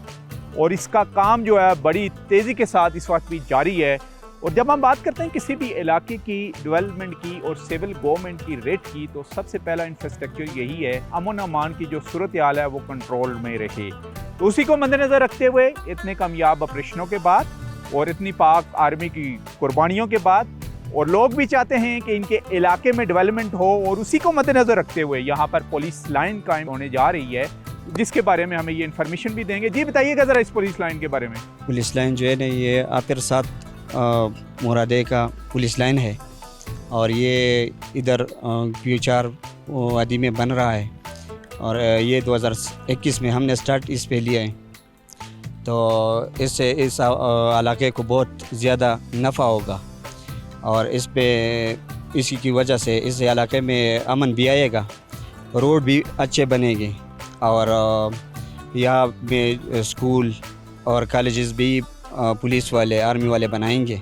और इसका काम जो है बड़ी तेज़ी के साथ इस वक्त भी जारी है। और जब हम बात करते हैं किसी भी इलाके की डेवलपमेंट की और सिविल गवर्नमेंट की रेट की, तो सबसे पहला इंफ्रास्ट्रक्चर यही है, अमन अमान की जो सूरत हाल है वो कंट्रोल में रहे। तो उसी को मद्देनज़र रखते हुए इतने कामयाब ऑपरेशनों के बाद और इतनी पाक आर्मी की कुर्बानियों के बाद, और लोग भी चाहते हैं कि इनके इलाके में डेवलपमेंट हो, और उसी को मद्देनज़र रखते हुए यहाँ पर पुलिस लाइन कायम होने जा रही है, जिसके बारे में हमें ये इन्फॉर्मेशन भी देंगे। जी बताइएगा ज़रा इस पुलिस लाइन के बारे में। पुलिस लाइन जो है ना, ये आपिर 7 मुरादे का पुलिस लाइन है और ये इधर प्योचार वादी में बन रहा है और ये 2021 में हमने स्टार्ट इस पे लिया है। तो इससे इस इलाके को बहुत ज़्यादा नफ़ा होगा और इसी की वजह से इस इलाके में अमन भी आएगा, रोड भी अच्छे बनेंगे और यहाँ में स्कूल और कॉलेजेस भी पुलिस वाले, आर्मी वाले बनाएंगे।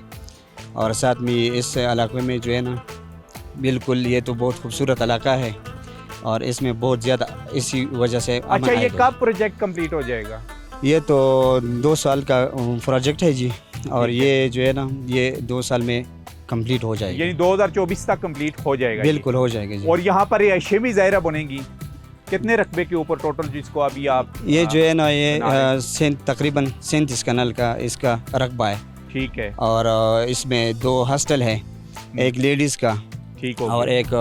और साथ में इस इलाके में जो है ना, बिल्कुल ये तो बहुत खूबसूरत इलाका है और इसमें बहुत ज़्यादा इसी वजह से अच्छा, ये कब प्रोजेक्ट कंप्लीट हो जाएगा? ये तो 2 साल का प्रोजेक्ट है जी, और ये जो है ना, ये 2 साल में कंप्लीट हो जाएगी, यानी 2024 तक कंप्लीट हो जाएगा। बिल्कुल हो जाएगा जी। और यहाँ पर रिहायशें भी ज़ाहिर बनेंगी। कितने रकबे के ऊपर टोटल जिसको अभी आप ये जो है ना, ये तकरीबन 37 कनाल का इसका रकबा है। ठीक है। और इसमें 2 हॉस्टल है, एक लेडीज़ का ठीक हो और एक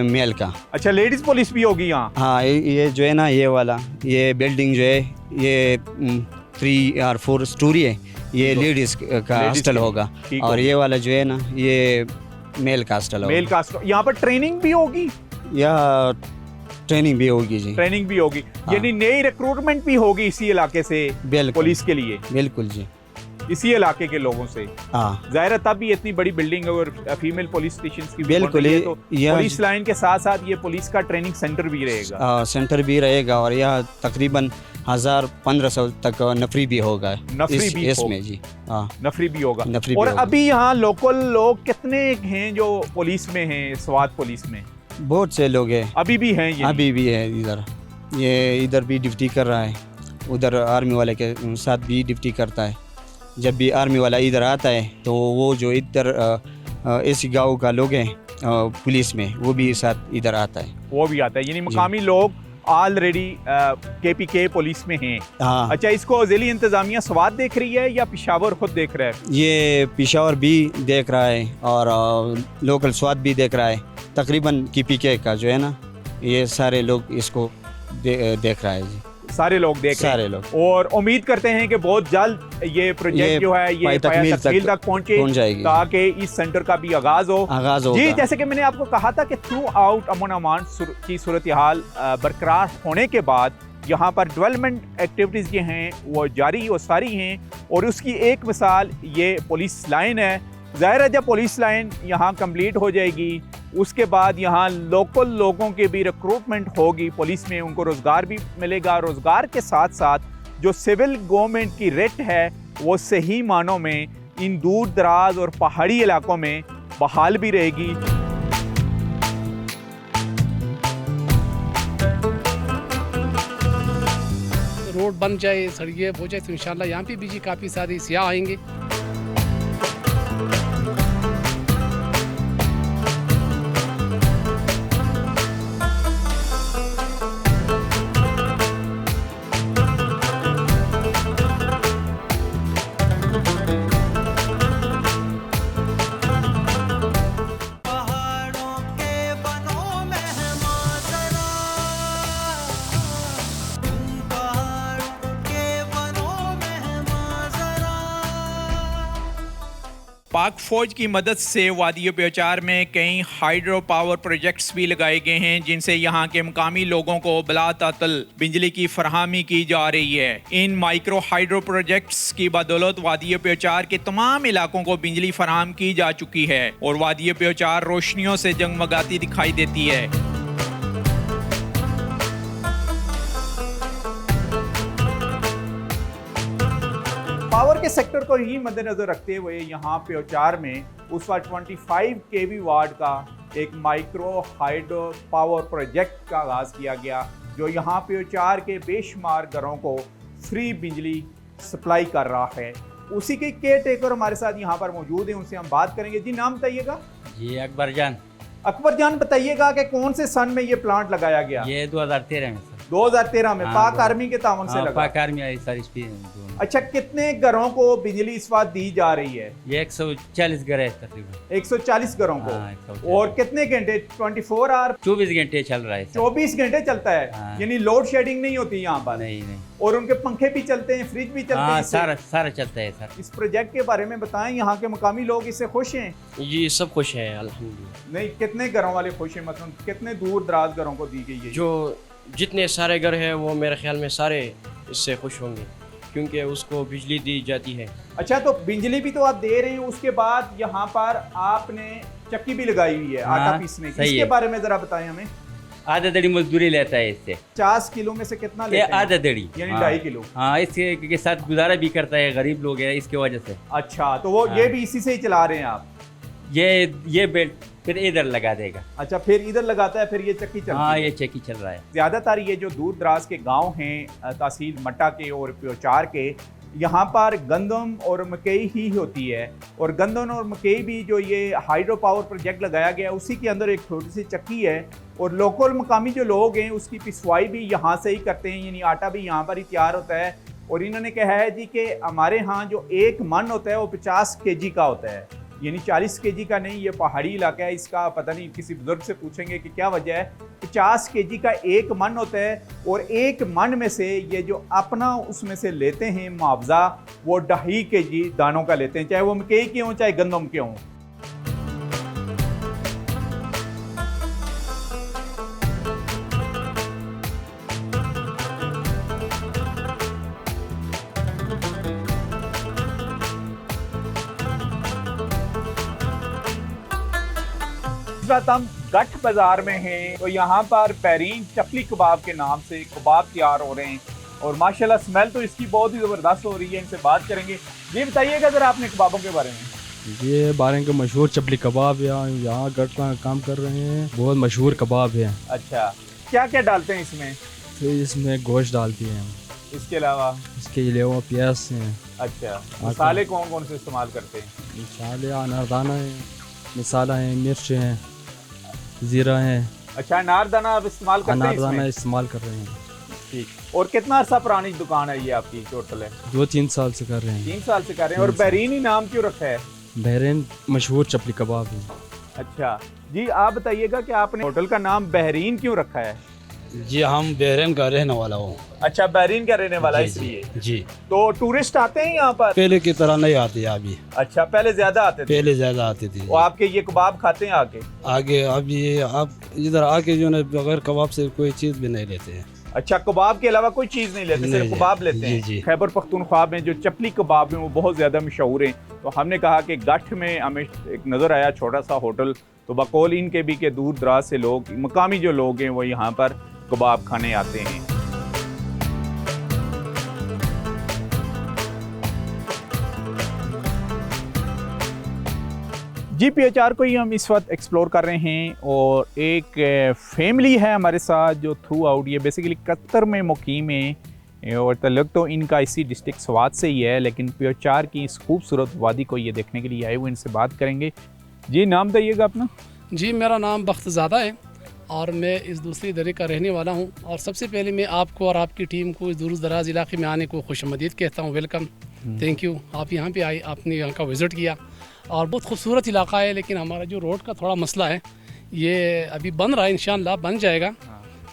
मेल का। अच्छा, लेडीज़ पुलिस भी होगी यहाँ? हाँ, ये जो है ना, ये वाला ये बिल्डिंग जो है ये 3 और 4 स्टोरी है, ये लेडीज़ का हॉस्टल होगा। और ये वाला जो है ना, ये मेल का हॉस्टल होगा। मेल का हॉस्टल। यहाँ पर ट्रेनिंग भी होगी? यहाँ ट्रेनिंग भी होगी जी। ट्रेनिंग भी होगी, यानी नई रिक्रूटमेंट भी होगी इसी इलाके से पुलिस के लिए? बिल्कुल जी, इसी इलाके के लोगों से। हाँ, जाहिर है तब भी इतनी बड़ी बिल्डिंग और फीमेल पुलिस स्टेशन की बिल्कुल। तो पुलिस लाइन के साथ साथ ये पुलिस का ट्रेनिंग सेंटर भी रहेगा। सेंटर भी रहेगा और यहाँ तकरीबन 1500 तक नफरी भी होगा। नफरी भी इसमें जी, हाँ, नफरी भी होगा। नफरी और भी होगा। अभी यहाँ लोकल लोग कितने हैं जो पुलिस में हैं, स्वात पुलिस में? बहुत से लोग हैं, अभी भी हैं? अभी भी है इधर। ये इधर भी ड्यूटी कर रहा है, उधर आर्मी वाले के साथ भी ड्यूटी करता है। जब भी आर्मी वाला इधर आता है तो वो जो इधर इसी गांव का लोग हैं पुलिस में, वो भी साथ इधर आता है। वो भी आता है, यानी मकामी लोग ऑलरेडी KPK पुलिस में हैं। हाँ, अच्छा, इसको ज़िली इंतज़ामिया स्वात देख रही है या पेशावर खुद देख रहा है? ये पेशावर भी देख रहा है और लोकल स्वाद भी देख रहा है। तकरीबन KPK का जो है ना, ये सारे लोग इसको देख रहा है जी। सारे लोग देख रहे हैं। सारे लोग और उम्मीद करते हैं कि बहुत जल्द ये प्रोजेक्ट जो है ये तकमील तक पहुंचे ताकि इस सेंटर का भी आगाज हो जी। जैसे कि मैंने आपको कहा था कि थ्रू आउट अमन अमान की सूरत हाल बरकरार होने के बाद यहाँ पर डेवलपमेंट एक्टिविटीज़ ये हैं वो जारी और सारी हैं, और उसकी एक मिसाल ये पुलिस लाइन है। ज़ाहिर है जब पुलिस लाइन यहाँ कंप्लीट हो जाएगी उसके बाद यहाँ लोकल लोगों की भी रिक्रूटमेंट होगी पुलिस में, उनको रोज़गार भी मिलेगा। रोज़गार के साथ साथ जो सिविल गवर्नमेंट की रेट है वो सही मानों में इन दूर दराज और पहाड़ी इलाकों में बहाल भी रहेगी। रोड बन जाए, सड़कें हो जाए तो इंशाल्लाह यहाँ पे भी काफ़ी सारे सियाह आएंगे। पाक फौज की मदद से वादी प्योचार में कई हाइड्रो पावर प्रोजेक्ट्स भी लगाए गए हैं जिनसे यहाँ के मकामी लोगों को बिलातातल बिजली की फरहमी की जा रही है। इन माइक्रो हाइड्रो प्रोजेक्ट्स की बदौलत वादी प्योचार के तमाम इलाकों को बिजली फराहम की जा चुकी है और वादी प्योचार रोशनियों से जगमगाती दिखाई देती है। पावर के सेक्टर को ही मद्देनजर रखते हुए यहाँ प्योचार में उस वक्त 25 kV वाट का एक माइक्रो हाइड्रो पावर प्रोजेक्ट का आगाज किया गया जो यहाँ प्योचार के बेशुमार घरों को फ्री बिजली सप्लाई कर रहा है। उसी के केयर टेकर हमारे साथ यहाँ पर मौजूद हैं, उनसे हम बात करेंगे। जी, नाम बताइएगा। जी, अकबर जान। अकबर जान, बताइएगा कि कौन से सन में ये प्लांट लगाया गया? ये 2013 में। 2013 में पाक आर्मी के तावन से लगा। पाक आर्मी आई सारी। अच्छा, कितने घरों को बिजली इस वक्त दी जा रही है? ये 140 घर है तकरीबन। 140 घरों को। और कितने घंटे? 24 आवर 24 घंटे चल रहा है। 24 घंटे चलता है, यानी लोड शेडिंग नहीं होती यहाँ पर? नहीं। और उनके पंखे भी चलते हैं, फ्रिज भी चलते हैं? सारा चलता है सर। इस प्रोजेक्ट के बारे में बताएं, यहाँ के मकामी लोग इससे खुश हैं? जी, सब खुश हैं अल्हम्दुलिल्लाह। नहीं, कितने घरों वाले खुश हैं? मतलब कितने दूर दराज घरों को दी गई है? जो जितने सारे घर हैं वो मेरे ख्याल में सारे इससे खुश होंगे क्योंकि उसको बिजली दी जाती है। अच्छा, तो बिजली भी तो आप दे रहे हैं, उसके बाद यहाँ पर आपने चक्की भी लगाई हुई है आटा पीसने की, इसके बारे में जरा बताएं हमें। आधा दड़ी मजदूरी लेता है इससे। 50 किलो में से कितना लेते हैं? आधा दड़ी यानी 2.5 किलो। हाँ, इसके साथ गुजारा भी करता है, गरीब लोग है इसकी वजह से। अच्छा, तो वो ये भी इसी से ही चला रहे हैं आप? ये बेल्ट फिर इधर लगा देगा। अच्छा, फिर इधर लगाता है, फिर ये चक्की चलती है? हाँ, ये चक्की चल रहा है। ज़्यादातर ये जो दूर दराज के गांव हैं तहसील मट्टा के और प्योचार के, यहाँ पर गंदम और मकई ही होती है, और गंदम और मकई भी जो ये हाइड्रो पावर प्रोजेक्ट लगाया गया उसी के अंदर एक छोटी सी चक्की है, और लोकल मकामी जो लोग हैं उसकी पिसवाई भी यहाँ से ही करते हैं, यानी आटा भी यहाँ पर ही तैयार होता है। और इन्होंने कहा है जी कि हमारे यहाँ जो 1 मन होता है वो 50 kg का होता है, यानी 40 kg का नहीं। ये पहाड़ी इलाका है, इसका पता नहीं, किसी बुजुर्ग से पूछेंगे कि क्या वजह है। 50 kg का 1 मन होता है, और 1 मन में से ये जो अपना उसमें से लेते हैं मुआवजा, वो 2.5 kg दानों का लेते हैं, चाहे वो मकई के हों चाहे गंदम के हों। हम गठ बाजार में हैं, तो यहाँ पर पैरीन चपली कबाब के नाम से कबाब तैयार हो रहे हैं, और माशाल्लाह स्मेल तो इसकी बहुत ही ज़बरदस्त हो रही है। इनसे बात करेंगे। ये बताइएगा ज़रा आपने कबाबों के बारे में। ये बारह के मशहूर चपली कबाब यहाँ गठ का काम कर रहे हैं, बहुत मशहूर कबाब है। अच्छा, क्या क्या डालते हैं इसमें? तो इसमें गोश्त डालती हैं, इसके अलावा प्याज हैं। अच्छा, मसाले कौन कौन से इस्तेमाल करते हैं? मसाले अनारदाना है, मसाला है, मिर्च है, ज़ीरा है। अच्छा, अनारदाना आप इस्तेमाल करते हैं अनारदाना इसमें? इस्तेमाल कर रहे हैं। ठीक। और कितना अर्सा पुरानी दुकान है ये आपकी टोटल है? 2-3 साल से कर रहे हैं। 3 साल से कर रहे हैं। और बहरीनी नाम क्यों रखा है? बहरीन मशहूर चपली कबाब है। अच्छा जी, आप बताइएगा कि आपने होटल का नाम बहरीन क्यों रखा है? जी हम बहरीन का रहने वाला हूँ। अच्छा, बहरीन का रहने वाला इसलिए। जी। तो टूरिस्ट आते हैं यहाँ पर? पहले की तरह नहीं आते अभी। अच्छा, पहले ज्यादा आते थे? पहले ज्यादा आते थे। वो आपके ये कबाब खाते हैं आके? आगे अब ये आप इधर आके जो है बगैर कबाब से कोई चीज भी नहीं लेते हैं। अच्छा, कबाब के अलावा कोई चीज़ नहीं लेते, सिर्फ कबाब लेते हैं? जी। खैबर पख्तूनख्वा में जो चपली कबाब हैं वो बहुत ज़्यादा मशहूर हैं। तो हमने कहा कि गठ में हमें एक नज़र आया छोटा सा होटल, तो बकौल इनके भी के दूर दराज से लोग, मकामी जो लोग हैं वो यहाँ पर कबाब खाने आते हैं। जी, PHR को ही हम इस वक्त एक्सप्लोर कर रहे हैं और एक फैमिली है हमारे साथ जो थ्रू आउट ये बेसिकली कतर में मुकीम है और तल्लुक़ तो इनका इसी डिस्ट्रिक्ट स्वात से ही है, लेकिन PHR की इस खूबसूरत वादी को ये देखने के लिए आए हुए, इनसे बात करेंगे। जी, नाम बताइएगा अपना। जी, मेरा नाम बख्तज़ादा है और मैं इस दूसरी दरे का रहने वाला हूँ। और सबसे पहले मैं आपको और आपकी टीम को इस दूर दराज इलाके में आने को खुशमदीद कहता हूँ। Welcome, thank you. आप यहाँ पे आए, आपने यहाँ का विज़िट किया और बहुत खूबसूरत इलाका है। लेकिन हमारा जो रोड का थोड़ा मसला है, ये अभी बन रहा है, इंशाअल्लाह बन जाएगा।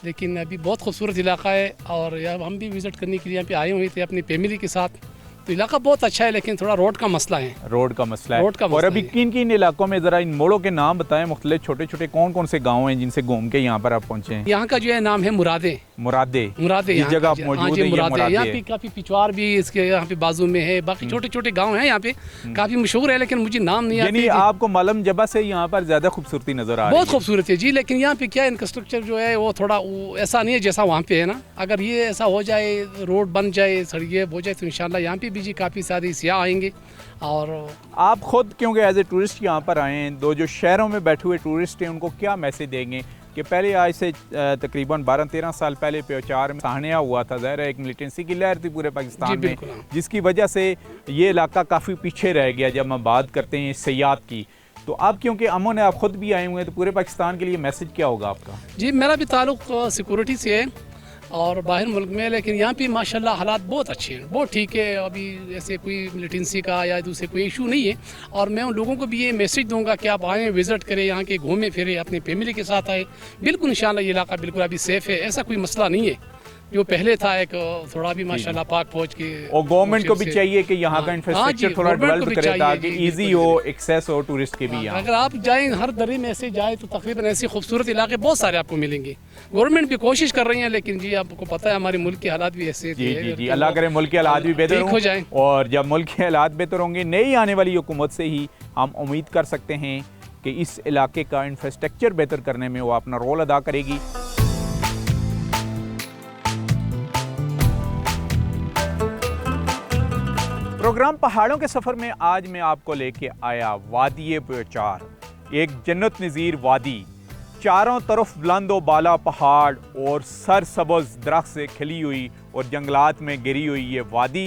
लेकिन अभी बहुत खूबसूरत इलाका है और यहाँ हम भी विज़िट करने के लिए यहाँ पे आए हुए थे अपनी फैमिली के साथ। तो इलाका बहुत अच्छा है, लेकिन थोड़ा रोड का मसला है। रोड का मसला है। रोड का और मसला अभी है। किन किन इलाकों में ज़रा इन मोड़ों के नाम बताएं, मुख्तलिफ छोटे छोटे कौन कौन से गाँव हैं जिनसे घूम के यहाँ पर आप पहुँचे हैं? यहाँ का जो है नाम है मुरादे। मुरादे यहाँ जगह का आप हाँ मौजूद जी, है, ये मुरादे। मुरादे यहाँ है। पे काफ़ी पिछवाड़ भी इसके यहाँ पे बाजू में है, बाकी छोटे छोटे गांव हैं यहाँ पे, काफ़ी मशहूर है, लेकिन मुझे नाम नहीं यानी आता। आपको मलम जबा से यहाँ पर ज़्यादा खूबसूरती नज़र आ रही बहुत है? खूबसूरत है जी, लेकिन यहाँ पे क्या इंफ्रास्ट्रक्चर जो है वो थोड़ा ऐसा नहीं है जैसा वहाँ पे है ना। अगर ये ऐसा हो जाए, रोड बन जाए, सड़कें हो जाए, तो इंशाल्लाह यहाँ पे भी जी काफ़ी सारे सियाह आएंगे। और आप खुद क्योंकि एज ए टूरिस्ट यहाँ पर आए हैं, दो जो शहरों में बैठे हुए टूरिस्ट हैं उनको क्या मैसेज देंगे कि पहले आज से तकरीबन 12-13 साल पहले PHR में साहनिया हुआ था, ज़ाहिर है एक मिलिटेंसी की लहर थी पूरे पाकिस्तान में, जिसकी वजह से ये इलाका काफ़ी पीछे रह गया जब हम बात करते हैं सयाहत की। तो अब क्योंकि अमन है, आप खुद भी आए हुए हैं, तो पूरे पाकिस्तान के लिए मैसेज क्या होगा आपका? जी, मेरा भी ताल्लुक़ सिक्योरिटी से है और बाहर मुल्क में, लेकिन यहाँ पे माशाल्लाह हालात बहुत अच्छे हैं, बहुत ठीक है। अभी ऐसे कोई मिलिटेंसी का या दूसरे कोई इशू नहीं है। और मैं उन लोगों को भी ये मैसेज दूंगा कि आप आएँ, विज़िट करें, यहाँ के घूमें फिरें, अपनी फैमिली के साथ आए। बिल्कुल इंशाल्लाह ये इलाका बिल्कुल अभी सेफ़ है, ऐसा कोई मसला नहीं है जो पहले था। एक थोड़ा भी माशाल्लाह पाक फौज की, और गवर्नमेंट को भी चाहिए कि यहाँ का इंफ्रास्ट्रक्चर थोड़ा डेवलप करे ताकि इजी हो, एक्सेस हो टूरिस्ट के भी यहाँ। अगर आप जाएं हर दरे में ऐसे जाए तो तकरीबन ऐसे खूबसूरत इलाके बहुत सारे आपको मिलेंगे। गवर्नमेंट भी कोशिश कर रही है, लेकिन जी आपको पता है हमारे मुल्क के हालात भी ऐसे जी अल्लाह करे मुल्क के हालात भी बेहतर हो जाए। और जब मुल्क के हालात बेहतर होंगे, नई आने वाली हुकूमत से ही हम उम्मीद कर सकते हैं कि इस इलाके का इंफ्रास्ट्रक्चर बेहतर करने में वो अपना रोल अदा करेगी। प्रोग्राम पहाड़ों के सफ़र में आज मैं आपको लेके आया वादी PHR, एक जन्नत नज़ीर वादी, चारों तरफ बुलंद व बाला पहाड़ और सरसब्ज़ दरख्त से खिली हुई और जंगलात में गिरी हुई ये वादी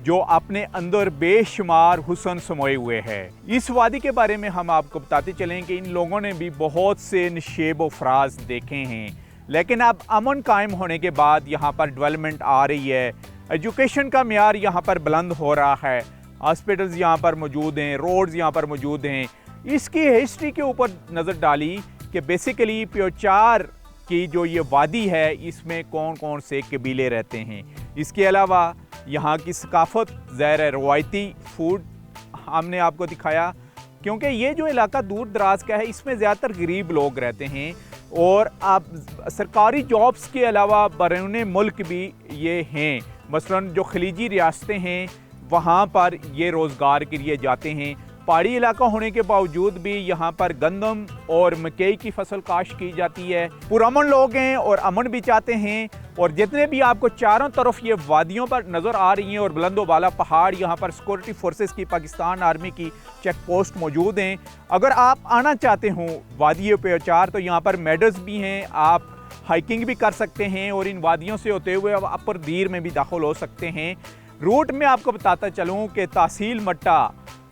जो अपने अंदर बेशुमार हुस्न समोए हुए है। इस वादी के बारे में हम आपको बताते चलें कि इन लोगों ने भी बहुत से नशेब व फराज देखे हैं, लेकिन अब अमन कायम होने के बाद यहाँ पर डेवलपमेंट आ रही है, एजुकेशन का म्यार यहाँ पर बुलंद हो रहा है, हॉस्पिटल्स यहाँ पर मौजूद हैं, रोड्स यहाँ पर मौजूद हैं। इसकी हिस्ट्री के ऊपर नज़र डाली कि बेसिकली PHR की जो ये वादी है इसमें कौन कौन से कबीले रहते हैं। इसके अलावा यहाँ की सकाफ़त, ज़ाहिर है रवायती फूड हमने आपको दिखाया, क्योंकि ये जो इलाका दूर दराज का है इसमें ज़्यादातर गरीब लोग रहते हैं और अब सरकारी जॉब्स के अलावा बैरून मुल्क भी ये हैं। मसलन जो खलीजी रियासतें हैं वहाँ पर ये रोज़गार के लिए जाते हैं। पहाड़ी इलाका होने के बावजूद भी यहाँ पर गंदम और मकई की फसल काश्त की जाती है। पुरअमन लोग हैं और अमन भी चाहते हैं। और जितने भी आपको चारों तरफ ये वादियों पर नज़र आ रही हैं और बुलंदो बाला पहाड़, यहाँ पर सिक्योरिटी फोर्सेस की, पाकिस्तान आर्मी की चेक पोस्ट मौजूद हैं। अगर आप आना चाहते हों वादी PHR तो यहाँ पर मेडल्स भी हैं, आप हाइकिंग भी कर सकते हैं और इन वादियों से होते हुए अब अपर दीर में भी दाखिल हो सकते हैं। रूट में आपको बताता चलूँ कि तहसील मट्टा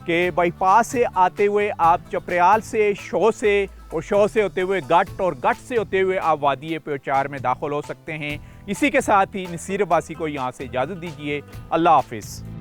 के बाईपास से आते हुए आप चपरियाल से, शो से और शौ से होते हुए गट और गट से होते हुए आप वादी प्योचार में दाखिल हो सकते हैं। इसी के साथ ही नसीर अब्बासी को यहाँ से इजाज़त दीजिए। अल्लाह हाफिज़।